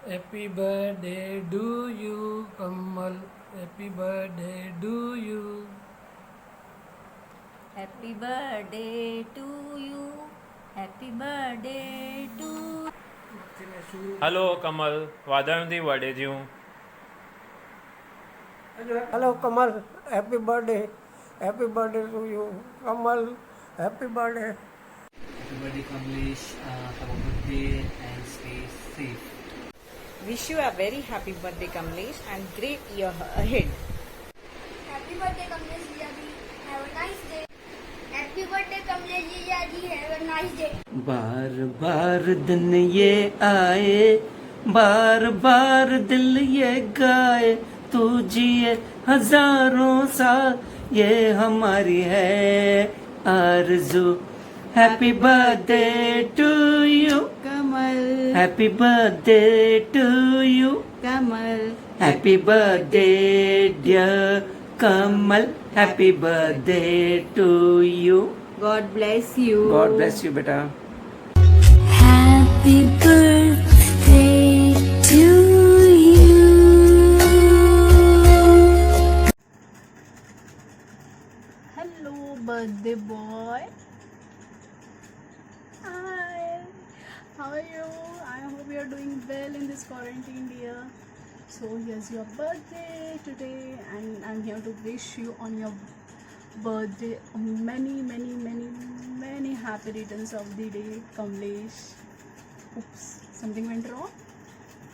Happy birthday to you, Kamal. Happy birthday to you. Happy birthday to you. Happy birthday to. Hello Kamal वादळमध्ये वडे दिवं Hello, Kamal. Happy birthday. Happy birthday to you, Kamal. Happy birthday. Happy birthday, Kamlesh. Have a good day and stay safe. Wish you a very happy birthday, Kamlesh, and great year ahead. Happy birthday, Kamlesh Jijaji. Have a nice day. Happy birthday, Kamlesh Jijaji. Have a nice day. बार बार दिन ये आए, बार बार दिल ये गाए, तू जिए हजारों साल, ये हमारी है आरज़ू. Happy birthday to you Kamal, happy birthday to you Kamal, happy birthday dear Kamal. Happy birthday to you. God bless you. God bless you बेटा. Happy birthday to you. Hello, birthday boy. Hi. How are you? I hope you are doing well in this quarantine, dear. So here's your birthday today, and I'm here to wish you on your birthday many happy returns of the day, Kamlesh. Oops, something went wrong.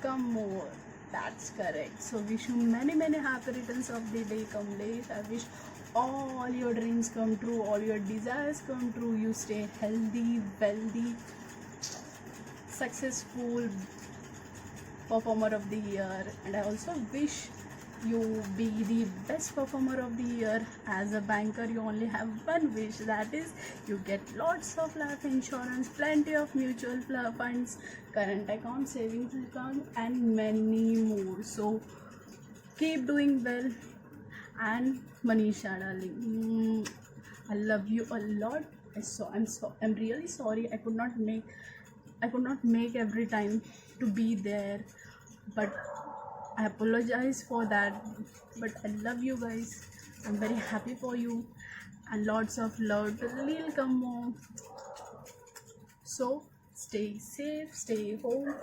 Come more. That's correct. So wish you many happy returns of the day, Kamlesh. I wish all your dreams come true, all your desires come true. You stay healthy, wealthy, successful performer of the year. And I also wish you be the best performer of the year. As a banker, you only have one wish, that is you get lots of life insurance, plenty of mutual funds, current account, savings account, and many more. So keep doing well. And Manisha darling, I love you a lot. I'm really sorry I could not make every time to be there, but I apologize for that. But I love you guys. I'm very happy for you, and lots of love to Lil Kammo. So stay safe, stay home,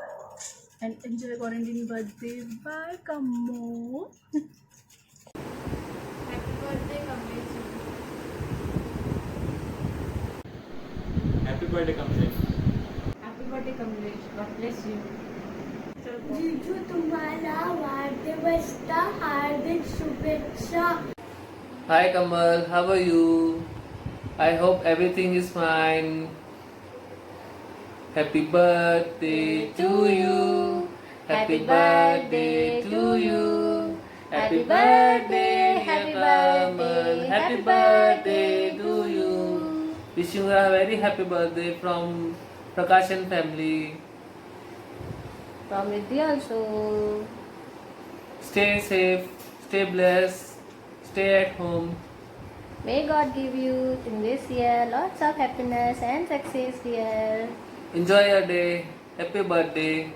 and enjoy quarantine birthday. Bye, Kammo. Happy birthday, Kamlesh. Happy birthday Kamlesh. Happy birthday, Kamlesh. God bless you. जीजू तुम्हाला वाढदिवसाच्या हार्दिक शुभेच्छा. Hi Kamal, how are you? I hope everything is fine. Happy birthday to you. Happy birthday to you. Happy birthday, happy birthday, happy birthday to you. Wishing you a very happy birthday from Prakash and family. From Riddhi also. Stay safe. stay blessed, stay at home. May God give you in this year lots of happiness and success, dear. Enjoy your day. Happy birthday.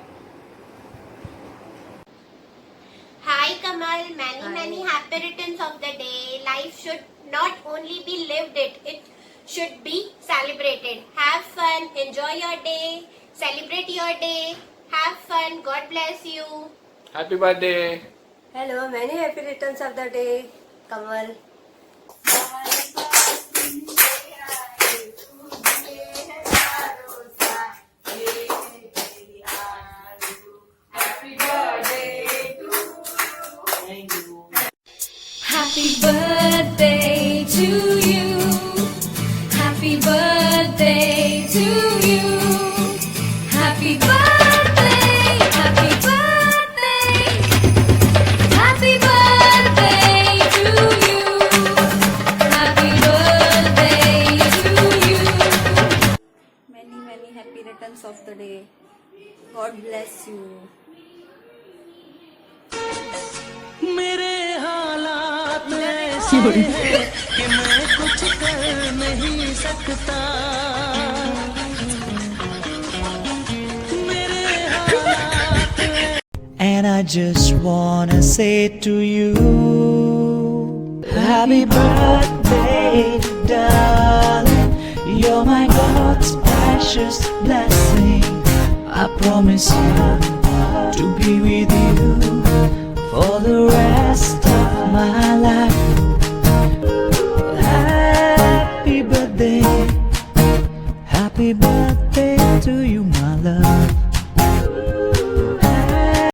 Hi Kamal, many happy returns of the day. Life should not only be lived it should be celebrated. Have fun, enjoy your day, celebrate your day, have fun, God bless you. Happy birthday. Hello, many happy returns of the day, Kamal. Happy birthday to you. Happy birthday to you. Happy birthday. Happy birthday. Happy birthday to you. Happy birthday to you. Many happy returns of the day. God bless you. मेरे हालात ऐसे हैं कि मैं कुछ कर नहीं सकता मेरे हालात And I just wanna say to you Happy birthday darling You're my God's precious blessing I promise you to be with you for the rest of my life. Happy birthday to you, my love.